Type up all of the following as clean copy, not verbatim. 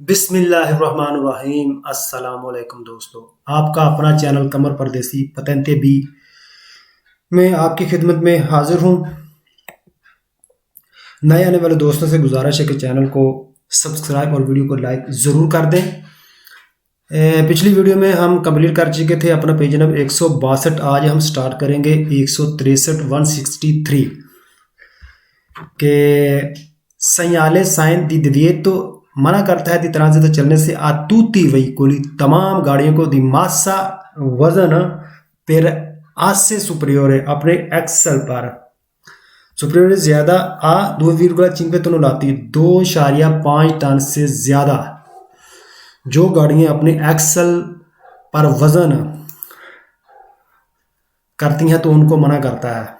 बिस्मिल्लाहिर्रहमानिर्रहीम। अस्सलाम वालेकुम दोस्तों, आपका अपना चैनल कमर परदेसी पतंते बी में आपकी खिदमत में हाजिर हूँ। नए आने वाले दोस्तों से गुजारिश है कि चैनल को सब्सक्राइब और वीडियो को लाइक ज़रूर कर दें। पिछली वीडियो में हम कंप्लीट कर चुके थे अपना पेज नंबर 162। आज हम स्टार्ट करेंगे 163 163 के सयाले साइन दी दवियत तो मना करता है दी ट्रांजिट चलने से आतूती वहीकुली तमाम गाड़ियों को दी मासा वजन पर आज से सुपरियोर है अपने एक्सल पर सुपरियोर ज्यादा आ 2,5 तो लाती 2.5 टन से ज्यादा जो गाड़ियां अपने एक्सल पर वजन करती हैं तो उनको मना करता है।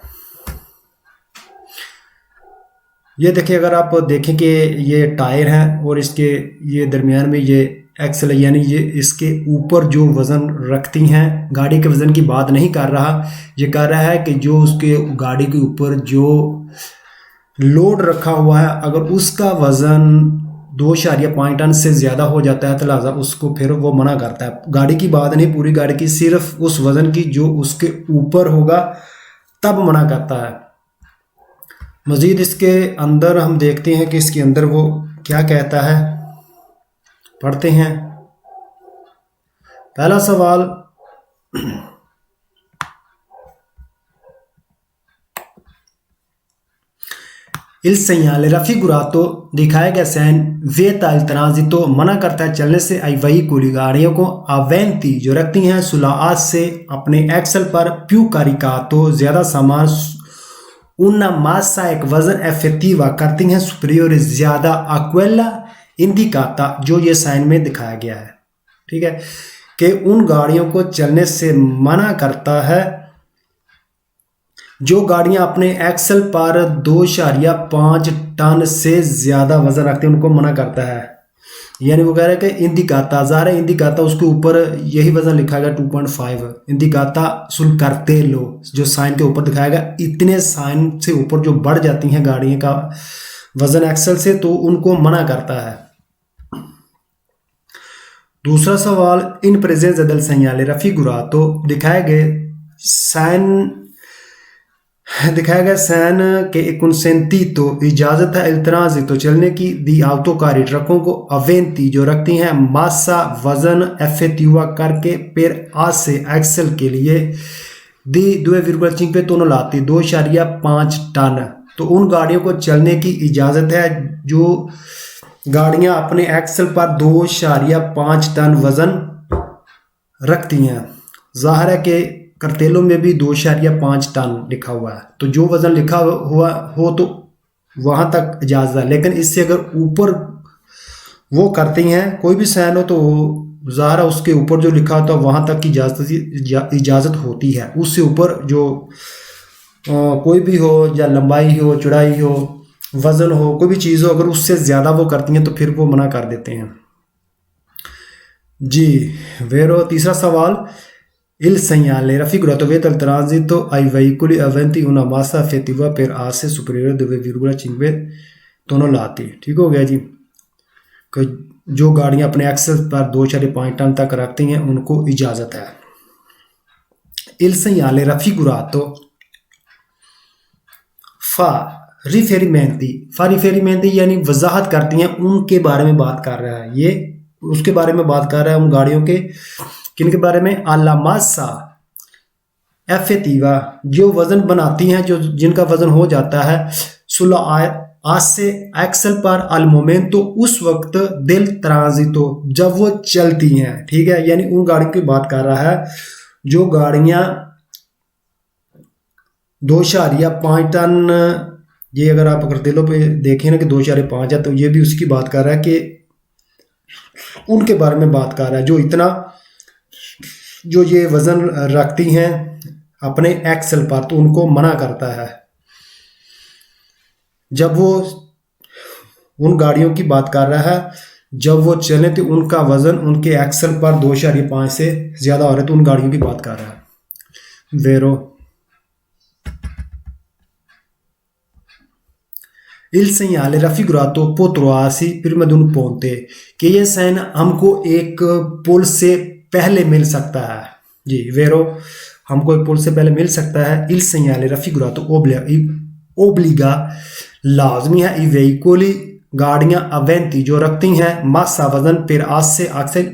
ये देखिए, अगर आप देखें कि ये टायर है और इसके ये दरमियान में ये एक्सल है, यानी ये इसके ऊपर जो वज़न रखती हैं, गाड़ी के वज़न की बात नहीं कर रहा, ये कह रहा है कि जो उसके गाड़ी के ऊपर जो लोड रखा हुआ है अगर उसका वज़न 2.5 टन से ज़्यादा हो जाता है तो लिहाजा उसको फिर वो मना करता है। गाड़ी की बात नहीं, पूरी गाड़ी की, सिर्फ उस वज़न की जो उसके ऊपर होगा तब मना करता है। मज़ीद इसके अंदर हम देखते हैं कि इसके अंदर वो क्या कहता है, पढ़ते हैं। पहला सवाल, इल segnale raffigurato दिखाया गया सैन वेता il transito मना करता है चलने से आई वही कुली गाड़ियों को अवेंती जो रखती हैं सुलाआत से अपने एक्सल पर प्यू कारिकातो ज्यादा सामान उन्ना मासा एक वजन एफेक्टिवा करती हैं सुपरियोर ज्यादा अक्वेला इंडिकाता जो ये साइन में दिखाया गया है। ठीक है, कि उन गाड़ियों को चलने से मना करता है जो गाड़ियां अपने एक्सल पर 2.5 टन से ज्यादा वजन रखते हैं उनको मना करता है। यानी वो कह रहा है कि इंडिकाता ज़ाहिर है, इंडिकाता उसके ऊपर यही वजन लिखाएगा 2.5 इंडिकाता सुल करते लो जो साइन के ऊपर दिखाएगा। इतने साइन से ऊपर जो बढ़ जाती हैं गाड़ियों का वजन एक्सल से तो उनको मना करता है। दूसरा सवाल, इन प्रेजेंस दल segnale raffigurato दिखाए गए साइन के consentito इजाजत है il transito चलने की दी autocarri ट्रकों को अवेंती जो रखती हैं मासा वजन एफेक्टिवा करके पेर आज से एक्सल के लिए दी 2,5 पे तो लाती 2.5 टन तो उन गाड़ियों को चलने की इजाजत है जो गाड़ियां अपने एक्सल पर 2.5 टन वजन रखती हैं। जाहिर है कि करतेलों में भी 2.5 टन लिखा हुआ है तो जो वजन लिखा हुआ हो तो वहां तक इजाजत है, लेकिन इससे अगर ऊपर वो करती हैं कोई भी साइन हो तो ज़ाहिर है उसके ऊपर जो लिखा होता है वहां तक की इजाजत होती है। उससे ऊपर जो कोई भी हो या लंबाई हो चौड़ाई हो वजन हो कोई भी चीज़ हो अगर उससे ज़्यादा वो करती हैं तो फिर वो मना कर देते हैं जी। वेरो तीसरा सवाल, il segnale raffigurato vede il transito ai veicoli aventi una massa effettiva per asse superiore 2,5 tonnellate। ठीक हो गया जी, जो गाड़ियां अपने एक्सेस पर 2.5 टन तक रखती हैं उनको इजाजत है। il segnale raffigurato fa riferimenti यानी वजाहत करती हैं उनके बारे में बात कर रहा है, ये उसके बारे में बात कर रहा है उन गाड़ियों के किनके बारे में, आला मासा एफेक्टिवा जो वजन बनाती हैं जो जिनका वजन हो जाता है सुला आज से एक्सल पर अल मोमेंटो उस वक्त दिल ट्रांजिटो जब वो चलती हैं। ठीक है, यानी उन गाड़ियों की बात कर रहा है जो गाड़ियां 2.5 टन, ये अगर आप करतेलों पे देखें ना कि 2.5 है तो ये भी उसकी बात कर रहा है कि उनके बारे में बात कर रहा है जो इतना जो ये वजन रखती हैं अपने एक्सल पर तो उनको मना करता है। जब वो उन गाड़ियों की बात कर रहा है जब वो चले तो उनका वजन उनके एक्सल पर 2.5 से ज्यादा हो रहा है तो उन गाड़ियों की बात कर रहा है। वेरो il segnale raffigurato può trovarsi prima di un ponte, कि ये साइन हमको एक पुल से पहले मिल सकता है। जी वेरो, हमको एक पुल से पहले मिल सकता है। il segnale raffigurato obbliga लाजमी है i veicoli गाड़ियां aventi जो रखती हैं massa वजन per asse axel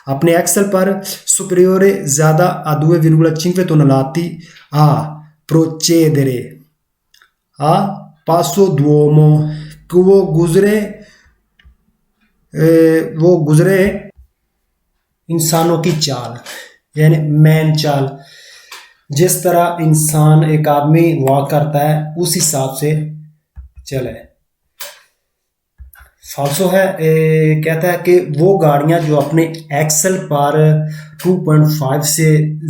अपने एक्सल पर superiore ज्यादा a 2,5 tonnellati a procedere a पासो दुओमो, कि वो गुजरे इंसानों की चाल, यानी मैन चाल। जिस तरह इंसान एक आदमी वॉक करता है उस हिसाब से चले। फाल्सो है कहता है कि वो गाड़ियां जो अपने एक्सल पर 2.5 से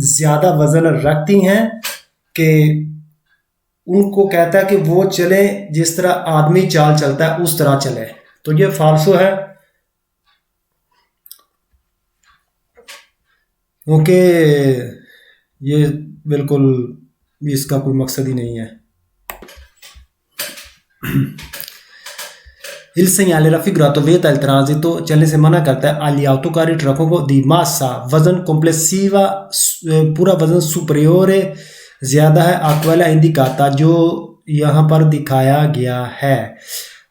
ज्यादा वजन रखती हैं कि उनको कहता है कि वो चले जिस तरह आदमी चाल चलता है उस तरह चले। तो ये फाल्सो है, क्योंकि ये बिल्कुल इसका कोई मकसद ही नहीं है। Il segnale raffigurato vieta il transito, चलने से मना करता है agli autocarri ट्रकों को di massa वजन complessiva पूरा वजन superiore ज्यादा है a quella indicata जो यहाँ पर दिखाया गया है।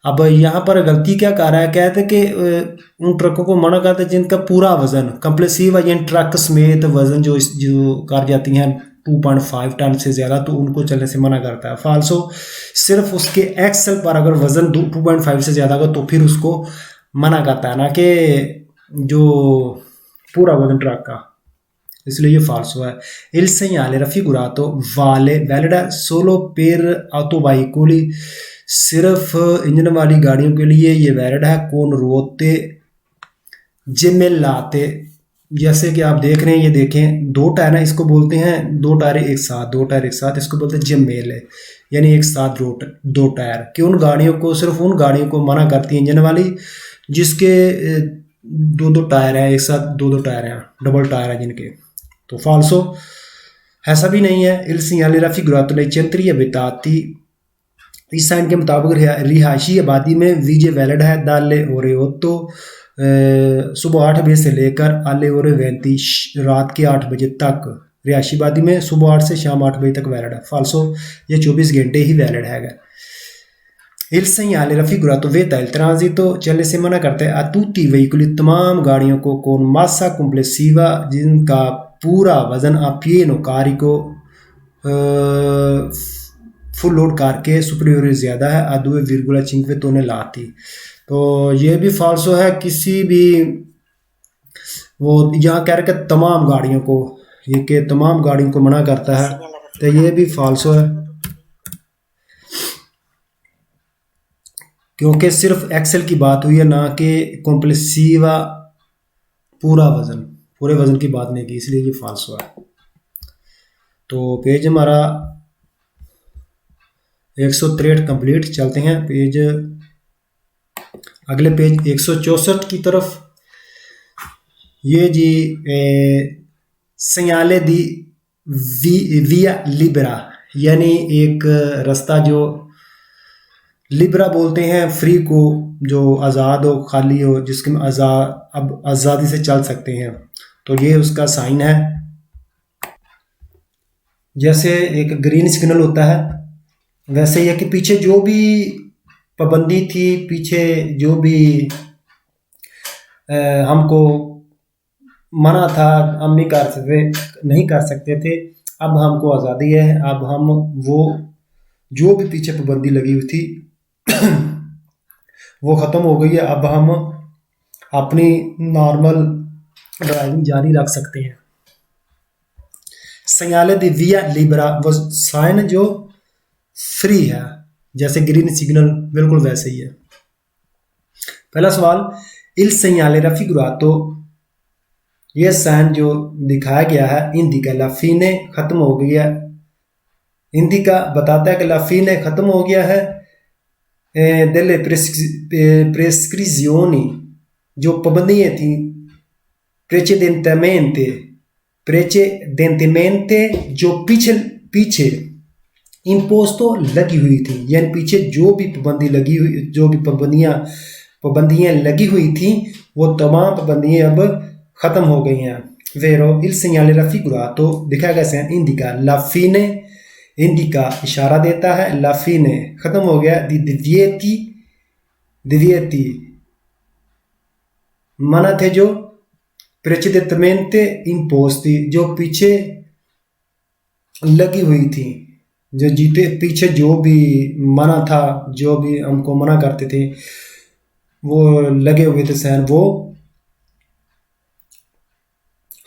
अब यहाँ पर गलती क्या कर रहा है, कहते कि उन ट्रकों को मना करते हैं जिनका पूरा वजन कंप्रेसिव यानी ट्रक समेत वजन जो कर जाती हैं 2.5 टन से ज़्यादा, तो उनको चलने से मना करता है। फाल्सो सिर्फ उसके एक्सल पर अगर वजन 2.5 से ज़्यादा होगा तो फिर उसको मना करता है, ना कि जो पूरा वजन ट्रक का, इसलिए ये फाल्सो है। Il segnale raffigurato vale valida solo per autoveicoli, सिर्फ इंजन वाली गाड़ियों के लिए ये वैलिड है। कौन रोते जिमेलाते, जैसे कि आप देख रहे हैं, ये देखें दो टायर है, इसको बोलते हैं दो टायर एक साथ, इसको बोलते हैं जिमेले, यानी एक साथ दो टायर। कि उन गाड़ियों को, सिर्फ उन गाड़ियों को मना करती है इंजन वाली जिसके दो टायर हैं, एक साथ दो टायर हैं, डबल टायर है जिनके। तो फाल्सो, ऐसा भी नहीं है। Il segnale raffigurato nei centri abitati, इस साइन के मुताबिक रिहायशी आबादी में वीजे वैलिड है दाले ओरे ओतो सुबह 8 बजे से लेकर आले ओरे 20 रात के 8 बजे तक। रिहायशी आबादी में सुबह 8 से शाम 8 बजे तक वैलिड है। फाल्सो, ये 24 घंटे ही वैलिड है। Il segnale raffigurato vieta il transito, चलने से मना करते हैं a tutti i veicoli, तमाम गाड़ियों को con massa complessiva जिनका पूरा वजन a pieno carico full load car के सुपरियोर ज़्यादा है a 2,5 tonnellati। तो ये भी फाल्सो है। किसी भी वो यहाँ कह रहे तमाम गाड़ियों को, ये के तमाम गाड़ियों को मना करता है, तो ये भी फाल्सो है, क्योंकि सिर्फ एक्सेल की बात हुई है, ना कि कॉम्प्लेक्सिवा पूरे वजन की बात नहीं की, इसलिए ये फाल्सो है। तो पेज हमारा 163 कंप्लीट। चलते हैं पेज, अगले पेज 164 की तरफ। ये जी segnale di via libera, यानी एक रास्ता जो लिब्रा बोलते हैं फ्री को, जो आज़ाद हो, खाली हो, जिसके में अब आज़ादी से चल सकते हैं। तो ये उसका साइन है। जैसे एक ग्रीन सिग्नल होता है, वैसे ये कि पीछे जो भी पाबंदी थी, पीछे जो भी हमको मना था, हम नहीं कर सकते थे, अब हमको आज़ादी है। अब हम वो जो भी पीछे पाबंदी लगी हुई थी वो ख़त्म हो गई है। अब हम अपनी नॉर्मल ड्राइविंग जारी रख सकते हैं। segnale di via libera, वो साइन जो फ्री है, जैसे ग्रीन सिग्नल बिल्कुल वैसे ही है। पहला सवाल, il segnale raffigurato, ये साइन जो दिखाया गया है indica la fine, खत्म हो गया। indica बताता है कि la fine खत्म हो गया है delle prescrizioni, जो पाबंदियाँ थी precedentemente, जो पीछे इम्पोज तो लगी हुई थी, यानी पीछे जो भी पाबंदी लगी हुई, जो भी पाबंदियां लगी हुई थी, वो तमाम पाबंदियां अब खत्म हो गई हैं। वेरो इल segnale raffigurato दिखाया गया इंडिका ला fine, इंडिका इशारा देता है, ला fine खत्म हो गया, दी दिव्येती, दिव्येती मना थे जो precedentemente imposti, जो पीछे लगी हुई थी, जो जीते पीछे जो भी मना था, जो भी हमको मना करते थे, वो लगे हुए थे साइन, वो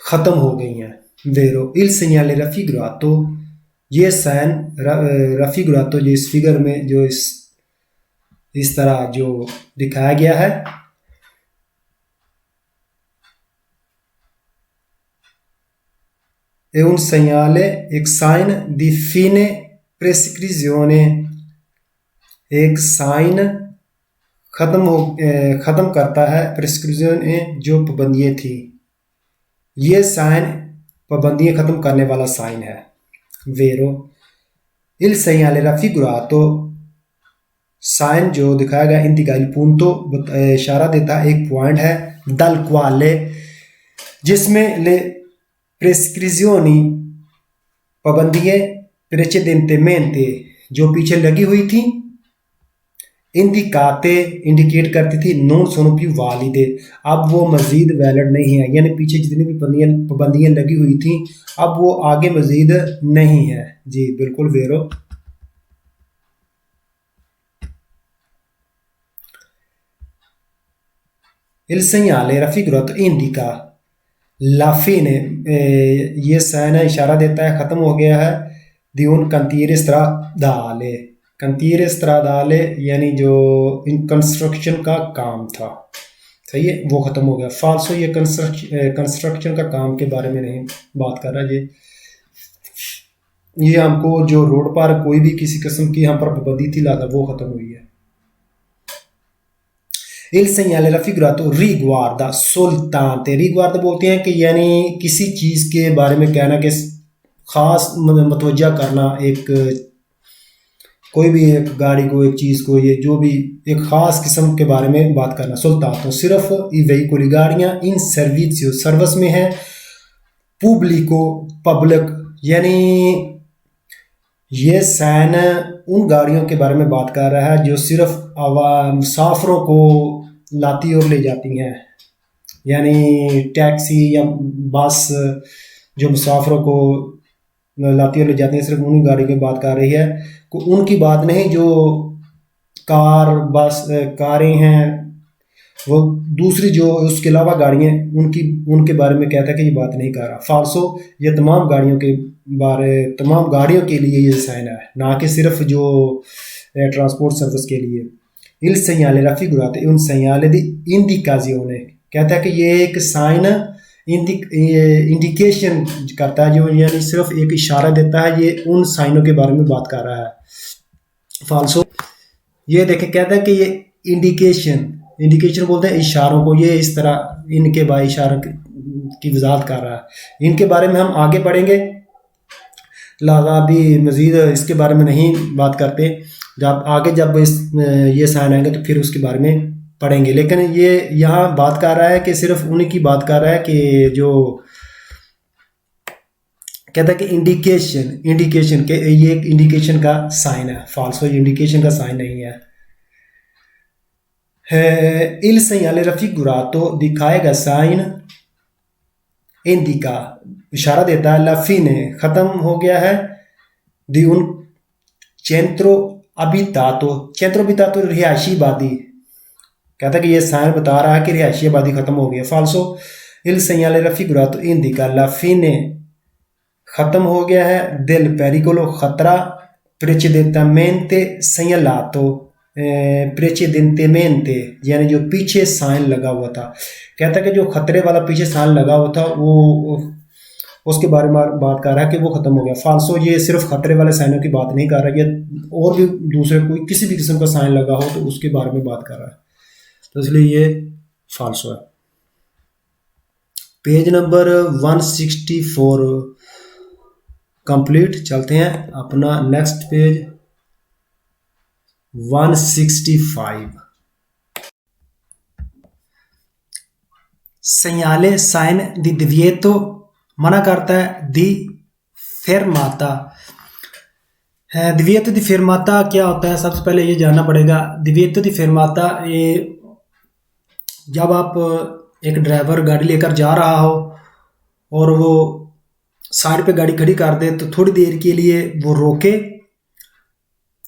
खत्म हो गई हैं। वेरो इल segnale raffigurato, ये साइन raffigurato जो इस फिगर में जो इस तरह जो दिखाया गया है, è un segnale, एक साइन di fine prescrizione, एक साइन खत्म करता है प्रिस्क्रिप्शन जो पाबंदियां थी, ये साइन पाबंदियां खत्म करने वाला साइन है। वेरो il segnale raffigurato, साइन जो दिखाया गया इंडिका il punto इशारा देता है, एक पॉइंट है, dal quale जिसमें ले प्रेस्क्रिzioni पाबंदियां precedentemente जो पीछे लगी हुई थी, इंडिकाते इंडिकेट करती थी, नॉन सोनो più valide, अब वो मजीद वैलिड नहीं है, यानी पीछे जितनी भी पाबंदियां लगी हुई थी, अब वो आगे मजीद नहीं है। जी बिल्कुल वेरो। il segnale raffigurato indica la fine, ये साइन है इशारा देता है, खत्म हो गया है, di un cantiere stradale, कंतीर स्त्रादाले यानी जो इन कंस्ट्रक्शन का काम था, सही है, वो खत्म हो गया। फाल्सो ये कंस्ट्रक्शन का काम के बारे में नहीं बात कर रहा, ये हमको जो रोड पर कोई भी किसी किस्म की हम पर पाबंदी थी लाता, वो खत्म हुई है। il segnale raffigurato riguarda soltanto, riguarda बोलते हैं कि यानी किसी चीज के बारे में कहना, कि खास मतवज्जा करना, एक कोई भी एक गाड़ी को, एक चीज को, ये जो भी एक खास किस्म के बारे में बात करना। soltanto सिर्फ i veicoli गाड़ियां इन सर्विसियो सर्विस में है, pubblico पब्लिक, यानी ये साइन उन गाड़ियों के बारे में बात कर रहा है जो सिर्फ मुसाफिरों को लाती और ले जाती हैं, यानी टैक्सी या बस जो मुसाफिरों को लाती और ले जाती हैं, सिर्फ उन्हीं गाड़ी की बात कर रही है, उनकी बात नहीं, जो कार बस कारें हैं, वो दूसरी जो उसके अलावा गाड़ियाँ, उनके बारे में कहता है कि ये बात नहीं कर रहा। फाल्सो ये तमाम गाड़ियों के लिए ये साइन है, ना कि सिर्फ जो ट्रांसपोर्ट सर्विस के लिए। il segnale raffigurato è un segnale di indicazione, कहता है कि ये एक साइन इंडिकेशन करता है, जो यानी सिर्फ एक इशारा देता है, ये उन साइनों के बारे में बात कर रहा है। फाल्सो ये देखें, कहता है कि ये इंडिकेशन बोलते हैं इशारों को, ये इस तरह इनके बारे इशारों की वजाहत कर रहा है। इनके बारे में हम आगे पढ़ेंगे, लागा भी मजीद इसके बारे में नहीं बात करते, जब ये साइन आएंगे तो फिर उसके बारे में पढ़ेंगे, लेकिन ये यहाँ बात कर रहा है कि सिर्फ उन्हीं की बात कर रहा है कि जो कहता है कि इंडिकेशन के ये एक इंडिकेशन का साइन है। फाल्सो ये इंडिकेशन का साइन नहीं है। il segnale raffigurato दिखाएगा साइन इंडिका इशारा देता है, ला fine खत्म हो गया है, di un centro abitato रिहायशी आबादी, कहता है कि ये साइन बता रहा है कि रिहायशी आबादी खत्म हो गई। फाल्सो il segnale raffigurato indica la fine खत्म हो गया है, del pericolo खतरा, precedentemente segnalato, precedentemente यानी जो पीछे साइन लगा हुआ था, कहता है कि जो खतरे वाला पीछे साइन लगा हुआ था, वो उसके बारे में बात कर रहा है कि वो खत्म हो गया। फाल्सो ये सिर्फ खतरे वाले साइनों की बात नहीं कर रहा है, और भी दूसरे कोई किसी भी किस्म का साइन लगा हो तो उसके बारे में बात कर रहा है, तो इसलिए ये फाल्सो है। Page number 164 complete. चलते हैं अपना नेक्स्ट पेज 165। segnale साइन दी divieto मना करता है दी फेरमाता। दिविएतो दी फेरमाता क्या होता है, सबसे पहले ये जानना पड़ेगा। दिविएतो दी फेरमाता, ये जब आप एक ड्राइवर गाड़ी लेकर जा रहा हो और वो साइड पे गाड़ी खड़ी कर दे तो थोड़ी देर के लिए वो रोके,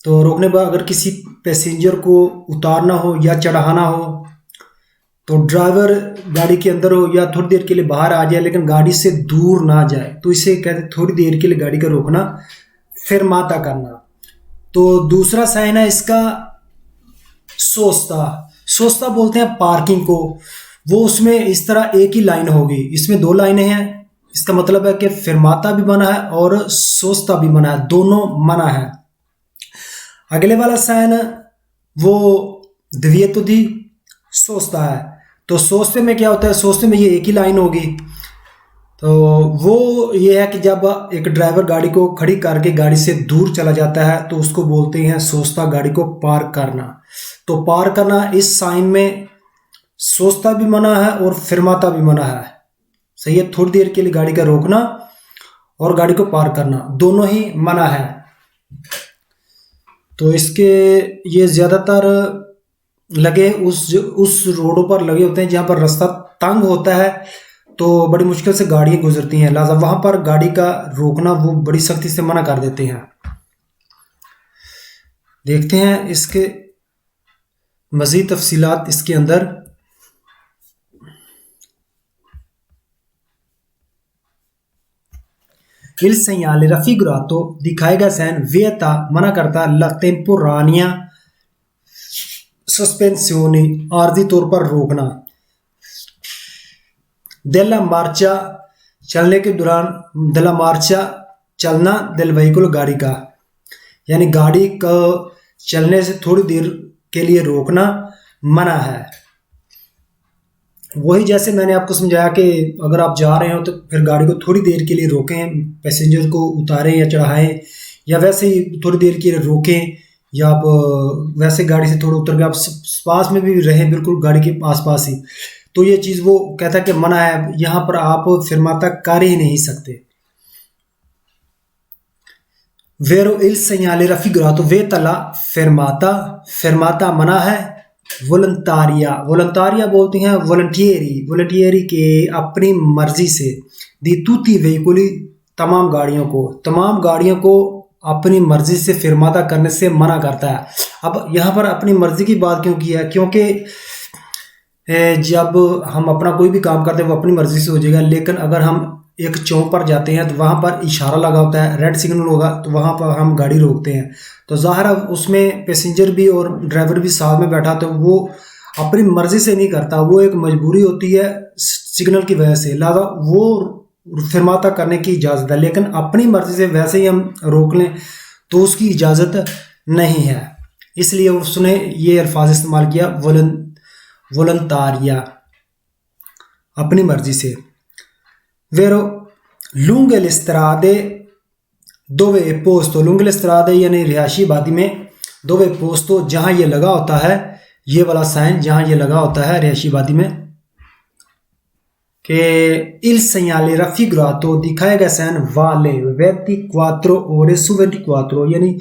तो रोकने पर अगर किसी पैसेंजर को उतारना हो या चढ़ाना हो तो ड्राइवर गाड़ी के अंदर हो या थोड़ी देर के लिए बाहर आ जाए लेकिन गाड़ी से दूर ना जाए, तो इसे कहते हैं थोड़ी देर के लिए गाड़ी का रोकना, फेरमाता करना। तो दूसरा साइन है इसका सोस्ता। सोस्ता बोलते हैं पार्किंग को। वो उसमें इस तरह एक ही लाइन होगी, इसमें दो लाइनें हैं। इसका मतलब है कि फेरमाता भी मना है और सोस्ता भी मना है, दोनों मना है। अगले वाला साइन वो दिविएतो दी सोस्ता है। तो सोस्ते में क्या होता है, सोस्ते में ये एक ही लाइन होगी। तो वो ये है कि जब एक ड्राइवर गाड़ी को खड़ी करके गाड़ी से दूर चला जाता है तो उसको बोलते हैं सोस्ता, गाड़ी को पार्क करना। तो पार्क करना इस साइन में सोस्ता भी मना है और फेरमाता भी मना है। सही है, थोड़ी देर के लिए गाड़ी का रोकना और गाड़ी को पार्क करना दोनों ही मना है। तो इसके ये ज़्यादातर लगे उस रोडों पर लगे होते हैं जहाँ पर रास्ता तंग होता है, तो बड़ी मुश्किल से गाड़ियाँ गुजरती हैं, लिहाजा वहाँ पर गाड़ी का रोकना वो बड़ी सख्ती से मना कर देते हैं। देखते हैं इसके मज़ीद तफसीलात इसके अंदर। Il segnale raffigurato दिखाए गए साइन वियता मना करता ला टेम्पोरानिया सस्पेंसियोनी आर्जी तौर पर रोकना, डेला मार्चा चलने के दौरान, डेला मार्चा चलना, डेल व्हीकल गाड़ी का, यानी गाड़ी का चलने से थोड़ी देर के लिए रोकना मना है। वही जैसे मैंने आपको समझाया कि अगर आप जा रहे हो तो फिर गाड़ी को थोड़ी देर के लिए रोकें, पैसेंजर को उतारें या चढ़ाएं, या वैसे ही थोड़ी देर के लिए रोकें, या आप वैसे गाड़ी से थोड़ा उतर के आप पास में भी रहें, बिल्कुल गाड़ी के आसपास ही। तो ये चीज़ वो कहता है कि मना है, यहाँ पर आप फेरमाता कर ही नहीं सकते। वेरो इल segnale raffigurato vieta la fermata, फेरमाता मना है। वोलंतारिया, वोलंतारिया बोलते हैं वॉलंटियरी, वॉलंटियरी के अपनी मर्जी से, दी तुती वेहिकुली तमाम गाड़ियों को अपनी मर्जी से फेरमाता करने से मना करता है। अब यहाँ पर अपनी मर्जी की बात क्यों की है, क्योंकि जब हम अपना कोई भी काम करते हैं वो अपनी मर्जी से हो जाएगा, लेकिन अगर हम एक चौक पर जाते हैं तो वहाँ पर इशारा लगा होता है, रेड सिग्नल होगा, तो वहाँ पर हम गाड़ी रोकते हैं, तो ज़ाहिर है उसमें पैसेंजर भी और ड्राइवर भी साथ में बैठा, तो वो अपनी मर्जी से नहीं करता, वो एक मजबूरी होती है सिग्नल की वजह से, लिहाजा वो फेरमाता करने की इजाज़त है। लेकिन अपनी मर्जी से वैसे ही हम रोक लें तो उसकी इजाज़त नहीं है, इसलिए उसने ये अल्फाज इस्तेमाल किया वोलंतारिया, अपनी मर्जी से। वेरो लूंगे लिस्त्रादे दोवे पोस्तो, लूंगे लिस्त्रादे यानी रिहायशी आबादी में, दोवे पोस्तो जहाँ ये लगा होता है, ये वाला साइन जहाँ ये लगा होता है रिहायशी आबादी में, कि il segnale raffigurato दिखाया गया साइन वाले 24 ore su 24 यानी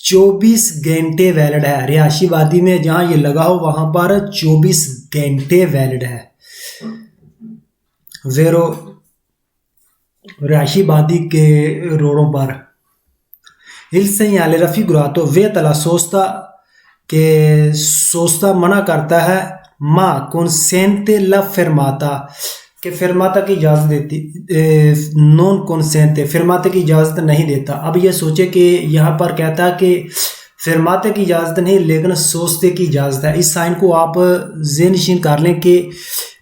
24 घंटे वैलिड है। रिहायशी आबादी में जहाँ ये लगा हो वहाँ पर 24 घंटे वैलिड है। वेरो रिहायशी आबादी के रोडों पर il segnale raffigurato vieta la sosta के सोस्ता मना करता है मा consente la fermata के फेरमाता की इजाज़त देती, नॉन कॉन्सेंटे फेरमाते की इजाज़त नहीं देता। अब ये सोचे कि यहाँ पर कहता है कि फेरमाते की इजाज़त नहीं लेकिन सोस्ते की इजाज़त है। इस साइन को आप ज़हन-नशीन कर लें कि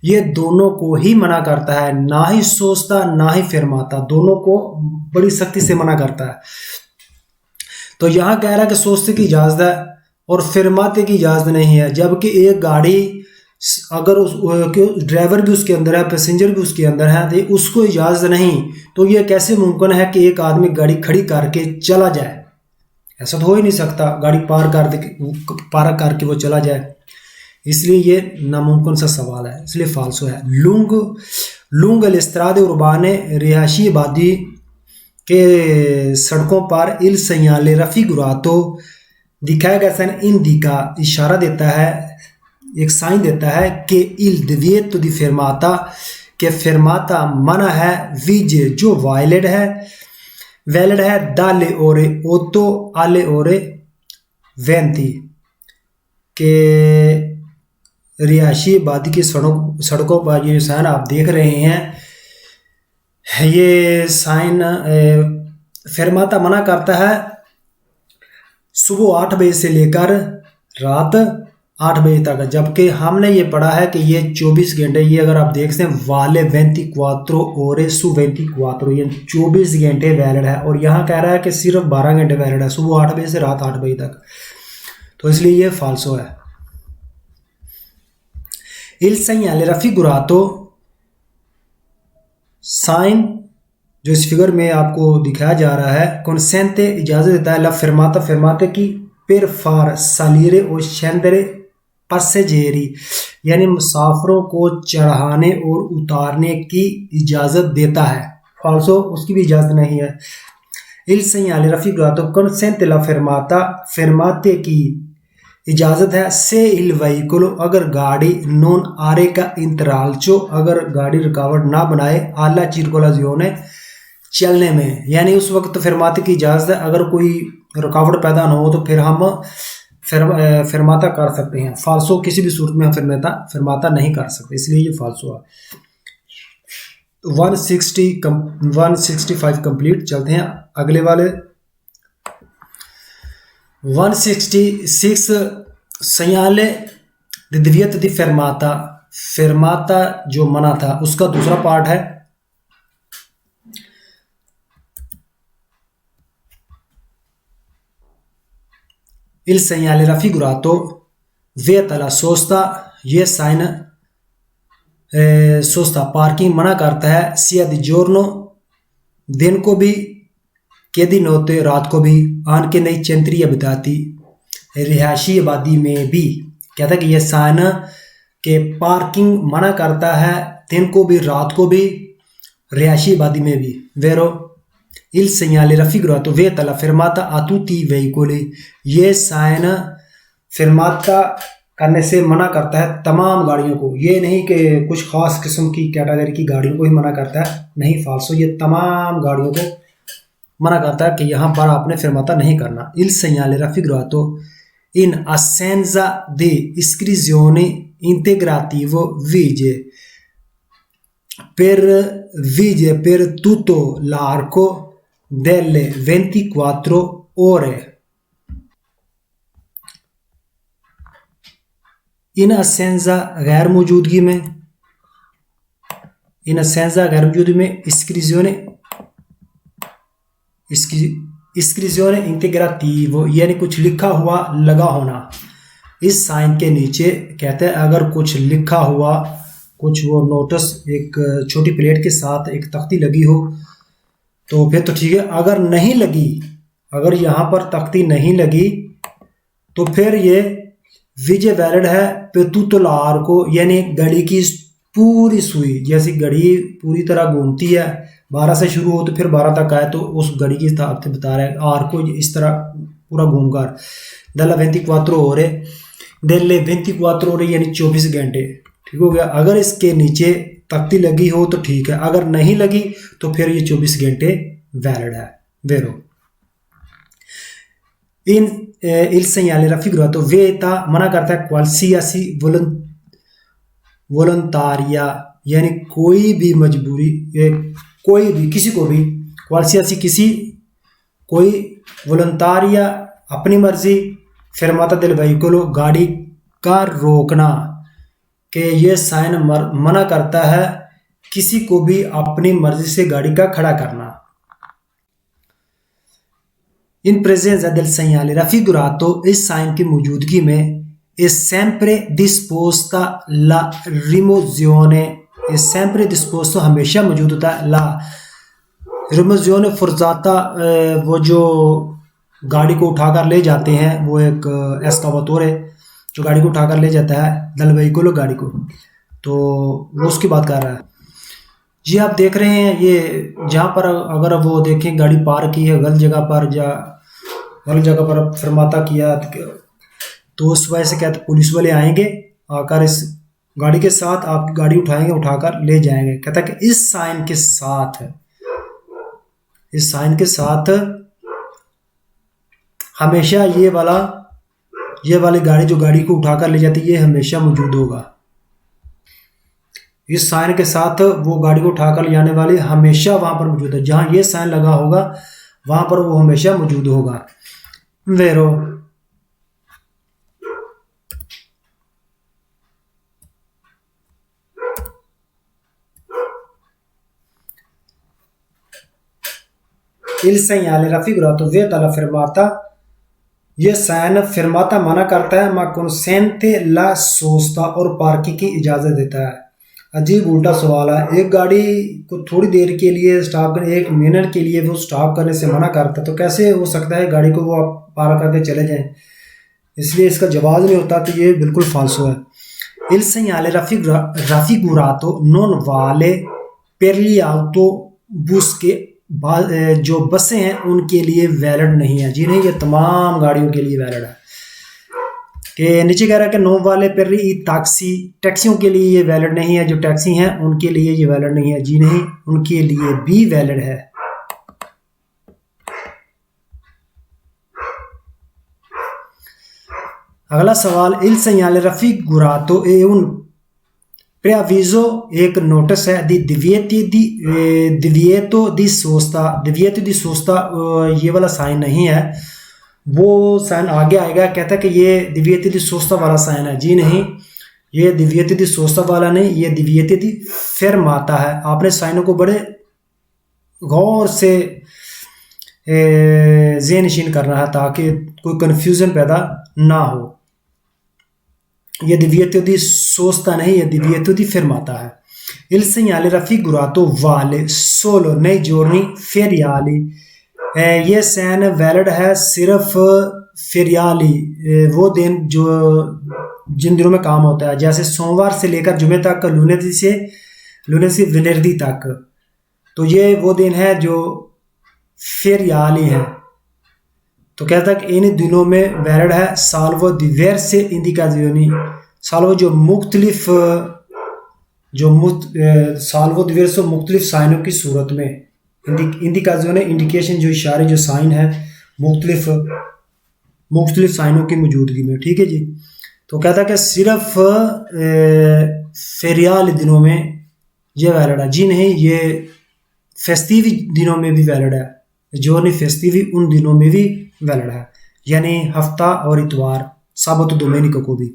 ये दोनों को ही मना करता है, ना ही सोस्ता ना ही फेरमाता, दोनों को बड़ी सख्ती से मना करता है। तो यहाँ कह रहा है कि सोस्ते की इजाज़त है और फेरमाते की इजाज़त नहीं है, जबकि एक गाड़ी अगर उस ड्राइवर भी उसके अंदर है, पैसेंजर भी उसके अंदर है, तो उसको इजाज़त नहीं, तो ये कैसे मुमकिन है कि एक आदमी गाड़ी खड़ी करके चला जाए? ऐसा तो हो ही नहीं सकता, गाड़ी पार करके वो चला जाए। इसलिए ये नामुमकिन सा सवाल है, इसलिए फाल्सो है। लुंग एलिस्त्राद उर्बाने रिहायशी आबादी के सड़कों पर इल सयाले रफ़ी गुरातो दिखाया गया सन इन का इशारा देता है, एक साइन देता है कि इल दिविएतो दी फेरमाता के फेरमाता मना है वीजे जो वैलिड है दाले ओरे ओतो आले ओरे वेंती के रिहायशी आबादी की सड़कों पर ये साइन आप देख रहे हैं, ये साइन फेरमाता मना करता है सुबह 8 बजे से लेकर रात 8 बजे तक, जबकि हमने ये पढ़ा है कि ये 24 घंटे, ये अगर आप देखते हैं वाले 24 ओरे सु 24, ये 24 घंटे वैलिड है, और यहाँ कह रहा है कि सिर्फ 12 घंटे वैलिड है, सुबह 8 बजे से रात 8 बजे तक, तो इसलिए ये फाल्सो है। इल segnale raffigurato साइन जो इस फिगर में आपको दिखाया जा रहा है, consente इजाजत देता है ला fermata fermate की per far salire o scendere passeggeri, यानी मुसाफिरों को चढ़ाने और उतारने की इजाजत देता है। फाल्सो, उसकी भी इजाजत नहीं है। इल segnale raffigurato consente la fermata fermate की इजाज़त है से इल वहीकुलो अगर गाड़ी नॉन आरे का इंतरालचो, अगर गाड़ी रुकावट ना बनाए आला चिरकोलाजियोने चलने में, यानी उस वक्त फिरमाते की इजाज़त है, अगर कोई रुकावट पैदा ना हो तो फिर हम फिरमाता कर सकते हैं। फाल्सो, किसी भी सूरत में हम फिरमाता नहीं कर सकते, इसलिए ये फाल्सो है। 165 कंप्लीट। चलते हैं अगले वाले 166 सयाले दिव्यत दी फेरमाता जो मना था उसका दूसरा पार्ट है। इल segnale raffigurato vieta la sosta, ये साइन सोस्ता पार्किंग मना करता है, सिया दी जोर्नो दिन को भी के दिन होते रात को भी, आन के नई चंद्रिया बताती रिहायशी आबादी में भी। कहता है कि यह साइन के पार्किंग मना करता है दिन को भी रात को भी, रिहायशी आबादी में भी। वेरो इल segnale raffigurato vieta la fermata a tutti i veicoli, ये साइन फिरमाता करने से मना करता है तमाम गाड़ियों को, ये नहीं कि कुछ खास किस्म की कैटेगरी की गाड़ियों को ही मना करता है, नहीं फाल्सो, ये तमाम गाड़ियों को मना करता है कि यहाँ पर आपने फिरमाता नहीं करना। इल segnale raffigurato in assenza di iscrizione integrativo vige per tutto l'arco delle 24 ore। In assenza गैर मौजूदगी में iscrizione integrativo यानी कुछ लिखा हुआ लगा होना। इस साइन के नीचे कहते हैं अगर कुछ लिखा हुआ, कुछ वो नोटिस एक छोटी प्लेट के साथ एक तख्ती लगी हो तो फिर तो ठीक है, अगर नहीं लगी, अगर यहाँ पर तख्ती नहीं लगी तो फिर ये विजय वैलिड है पेतुतलार को, यानी घड़ी की पूरी सुई, जैसी घड़ी पूरी तरह घूमती है 12 से शुरू हो तो फिर 12 तक आए, तो उस घड़ी की हिसाब से बता रहे हैं आर को इस तरह पूरा घूमकर दला 24 ore डेले 24 ore यानी 24 घंटे। ठीक हो गया। अगर इसके नीचे तख्ती लगी हो तो ठीक है, अगर नहीं लगी तो फिर ये 24 घंटे वैलिड है। वेरो इन il segnale raffigurato vieta मना करता है qualsiasi volontaria, यानी कोई भी मजबूरी, कोई भी किसी को भी, qualsiasi किसी, कोई volontaria अपनी मर्जी, fermata del veicolo गाड़ी का रोकना, कि ये साइन मना करता है किसी को भी अपनी मर्जी से गाड़ी का खड़ा करना। इन presenza del segnale raffigurato इस साइन की मौजूदगी में è sempre disposta la rimozione, è sempre disposto हमेशा मौजूद होता है la rimozione forzata, वो जो गाड़ी को उठाकर ले जाते हैं, वो एक एस्कावातोर है जो गाड़ी को उठाकर ले जाता है, दल veicolo गाड़ी को, तो वो उसकी बात कर रहा है। जी आप देख रहे हैं ये जहाँ पर अगर वो देखें गाड़ी पार्क की है गलत जगह पर या गलत जगह पर फरमाता किया, तो उस वजह से क्या पुलिस वाले आएंगे, आकर इस गाड़ी के साथ आप गाड़ी उठाएंगे, उठाकर ले जाएंगे। कहता है कि इस साइन के साथ, इस साइन के साथ हमेशा ये वाली गाड़ी जो गाड़ी को उठाकर ले जाती है ये हमेशा मौजूद होगा। इस साइन के साथ वो गाड़ी को उठाकर ले जाने वाली हमेशा वहां पर मौजूद है, जहां ये साइन लगा होगा वहां पर वो हमेशा मौजूद होगा। वेरो il segnale raffigurato vieta la fermata, ये साइन फिरमाता मना करता है, मा consente la sosta और पार्किंग की इजाजत देता है। अजीब उल्टा सवाल है, एक गाड़ी को थोड़ी देर के लिए स्टॉप करने, 1 मिनट के लिए वो स्टॉप करने से मना करता है, तो कैसे हो सकता है गाड़ी को वो आप पार करके चले जाएं? इसलिए इसका जवाब नहीं होता, तो ये बिल्कुल फालसो है। il segnale raffigurato non vale per gli autobus के जो बसें हैं उनके लिए वैलिड नहीं है। जी नहीं, ये तमाम गाड़ियों के लिए वैलिड है। कि नीचे कह रहा है कि नो वाले पर टैक्सियों के लिए ये वैलिड नहीं है, जो टैक्सी हैं उनके लिए ये वैलिड नहीं है। जी नहीं, उनके लिए भी वैलिड है। अगला सवाल, il segnale raffigurato è un preavviso, एक नोटिस है, दी divieto di sosta, ये वाला साइन नहीं है, वो साइन आगे आएगा। कहता है कि ये divieto di sosta वाला साइन है। जी नहीं, ये divieto di sosta वाला नहीं, ये divieto di fermata है। आपने साइनों को बड़े गौर से ज़हनशीन करना है ताकि कोई कंफ्यूजन पैदा ना हो। ये divieto di sosta नहीं, ये divieto di fermata है। il segnale raffigurato vale solo nei giorni feriali, ये साइन वैलिड है सिर्फ फेरियाली, वो दिन जो जिन दिनों में काम होता है, जैसे सोमवार से लेकर जुमे तक, लुने से वेनेर्दी तक, तो ये वो दिन है जो फेरियाली है। तो कहता है कि इन दिनों में वैलिड है साल्वो diverse indicazioni, साल्वो जो मुख्तलिफ साल्वो diverso मुख्तलिफ साइनों की सूरत में, इंडिकाज़ियोने इंडिकेशन जो इशारे जो साइन है मुख्तलिफ साइनों की मौजूदगी में। ठीक है जी, तो कहता है कि सिर्फ फेरियाल दिनों में ये वैलिड है। जी नहीं, ये फेस्टिव दिनों में भी वैलिड है, giorni festivi उन दिनों में भी वैलिड है, यानी हफ्ता और इतवार, sabato domenica को भी।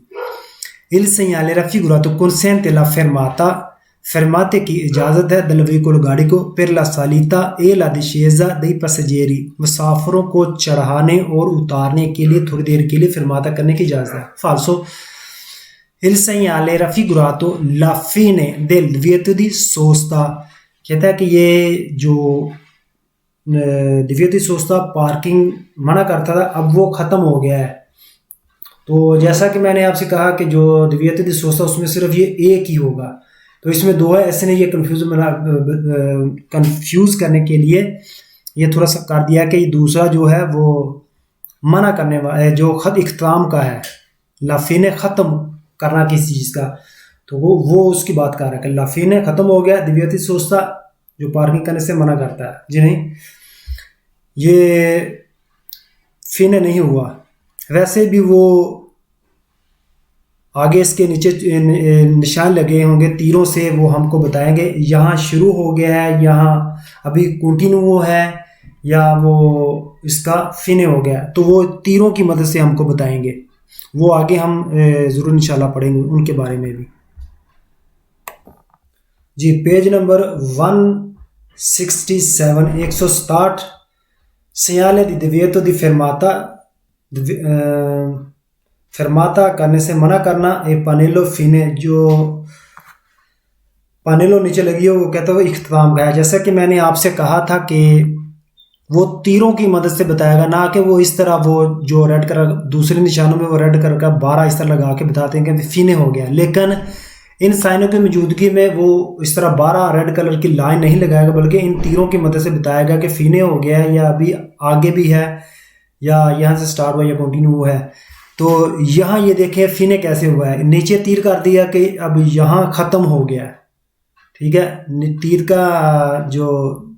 il segnale raffigurato consente la fermata, fermate की इजाज़त है del veicolo गाड़ी को, per la salita e la discesa dei passeggeri, मुसाफिरों को चढ़ाने और उतारने के लिए थोड़ी देर के लिए fermata करने की इजाज़त है। फाल्सो, il segnale raffigurato la fine del divieto di sosta, कहता है कि ये जो divieto di sosta पार्किंग मना करता था, अब वो ख़त्म हो गया है। तो जैसा कि मैंने आपसे कहा कि जो divieto di sosta उसमें सिर्फ ये एक ही होगा, तो इसमें दो है, ऐसे नहीं, ये कंफ्यूज करने के लिए ये थोड़ा सा कर दिया कि दूसरा जो है वो मना करने वाला है, जो खत इख्तिताम का है, लाफीने ख़त्म करना किसी चीज़ का, तो वो उसकी बात कर रहा है कि लाफीने ख़त्म हो गया, divieto di sosta जो पार्किंग करने से मना करता है। जी नहीं, ये फिने नहीं हुआ। वैसे भी वो आगे इसके नीचे निशान लगे होंगे तीरों से, वो हमको बताएंगे यहाँ शुरू हो गया है, यहाँ अभी कंटिन्यू है, या वो इसका फिने हो गया, तो वो तीरों की मदद से हमको बताएंगे। वो आगे हम ज़रूर इंशाल्लाह पढ़ेंगे उनके बारे में भी। जी page number 167, 167, segnale di divieto di fermata, फरमाता करने से मना करना। ए पानेलो फिने, जो पानेलो नीचे लगी हो वो कहता है इख्तिताम का है। जैसा कि मैंने आपसे कहा था कि वो तीरों की मदद से बताएगा, ना कि वो इस तरह वो जो रेड कलर दूसरे निशानों में वो रेड कलर का 12 इस तरह लगा के बताते हैं कि फिने हो गया। लेकिन इन साइनों की मौजूदगी में वो इस तरह 12 रेड कलर की लाइन नहीं लगाएगा, बल्कि इन तीरों की मदद से बताएगा कि फिने हो गया है या अभी आगे भी है या यहाँ से स्टार्ट हुआ या कंटिन्यू हुआ है। तो यहाँ ये देखें फिने कैसे हुआ है, नीचे तीर कर दिया कि अब यहाँ ख़त्म हो गया है। ठीक है, तीर का जो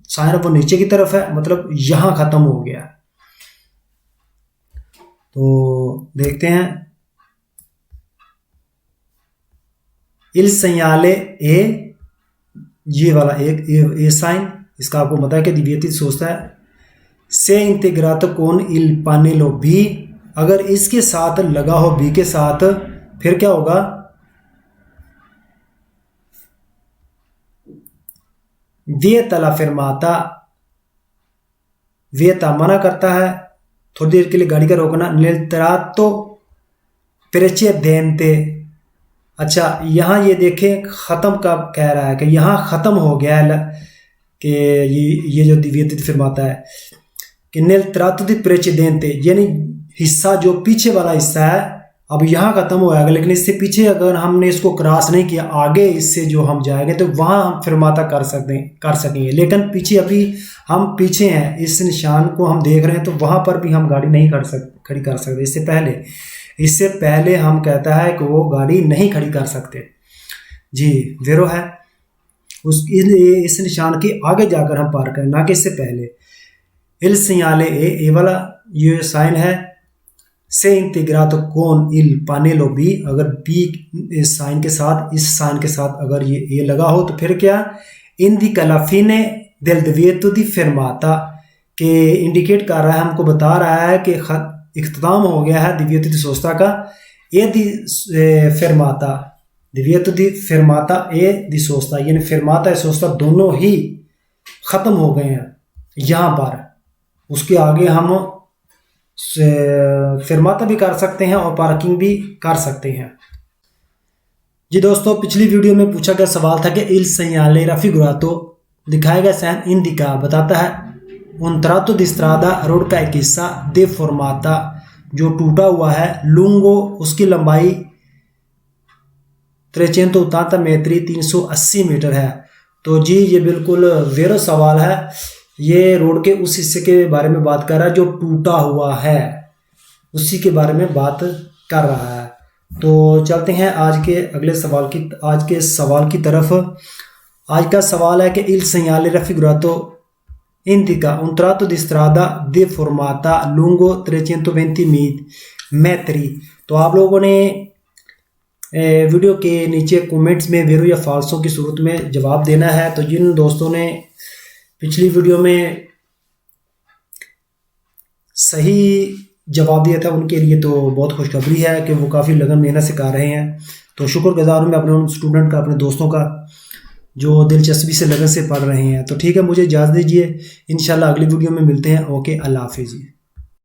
साइन वो नीचे की तरफ है, मतलब यहाँ ख़त्म हो गया। तो देखते हैं इल सयाले ए, ये वाला एक ए साइन, इसका आपको पता है कि दिव्यतित सोचता है। से इंटीग्रातो कौन इल पानेलो बी, अगर इसके साथ लगा हो बी के साथ, फिर क्या होगा, वियतला फरमाता, वियता मना करता है, थोड़ी देर के लिए गाड़ी का रोकना। निल्तरातो प्रेचेदेंते, अच्छा यहाँ ये देखें ख़त्म कब कह रहा है कि यहाँ ख़त्म हो गया है, कि ये जो दिव्यतित फरमाता है कि निल्तरातो दी प्रेचेदेंते, यानी हिस्सा जो पीछे वाला हिस्सा है अब यहाँ ख़त्म हो जाएगा, लेकिन इससे पीछे अगर हमने इसको क्रॉस नहीं किया आगे इससे जो हम जाएंगे तो वहाँ हम फरमाता कर सकेंगे। लेकिन पीछे अभी हम पीछे हैं, इस निशान को हम देख रहे हैं, तो वहाँ पर भी हम गाड़ी नहीं खड़ी कर सकते। इससे पहले हम कहता है कि वो गाड़ी नहीं खड़ी कर सकते जी, वेरो है इस निशान के आगे जाकर हम पार करें, ना कि इससे पहले। इल सियाले ए वाला ये साइन है। से इंटीग्रातो कौन इल पानेलो बी, अगर बी इस साइन के साथ, इस साइन के साथ अगर ये लगा हो तो फिर क्या, इंडिका ला फिने del divieto di fermata, के इंडिकेट कर रहा है, हमको बता रहा है कि इख्तिताम हो गया है दिव्यतो दी सोस्ता का। ए दी फेरमाता, दिव्यतो दी फेरमाता ए दी सोस्ता, यानी फेरमाता सोस्ता दोनों ही ख़त्म हो गए हैं यहाँ पर। उसके आगे हम फेरमाता भी कर सकते हैं और पार्किंग भी कर सकते हैं जी। दोस्तों पिछली वीडियो में पूछा गया सवाल था कि इल सेgnale raffigurato, दिखाया गया साइन इंडिका बताता है un tratto di strada road का एक हिस्सा deformata जो टूटा हुआ है, lungo उसकी लंबाई 380 metri 380 मीटर है। तो जी ये बिल्कुल वेरो सवाल है, ये रोड के उस हिस्से के बारे में बात कर रहा है जो टूटा हुआ है, उसी के बारे में बात कर रहा है। तो चलते हैं आज के अगले सवाल की तरफ। आज का सवाल है कि il segnale raffigurato indica un tratto di strada deformata lungo 320 metri। तो आप लोगों ने वीडियो के नीचे कमेंट्स में वेरो या फाल्सो की सूरत में जवाब देना है। तो जिन दोस्तों ने पिछली वीडियो में सही जवाब दिया था उनके लिए तो बहुत खुशखबरी है कि वो काफ़ी लगन मेहनत से कर रहे हैं। तो शुक्रगुजार हूँ मैं अपने उन स्टूडेंट का, अपने दोस्तों का जो दिलचस्पी से लगन से पढ़ रहे हैं। तो ठीक है, मुझे इजाज़त दीजिए, इंशाल्लाह अगली वीडियो में मिलते हैं। ओके, अल्लाह हाफिज़।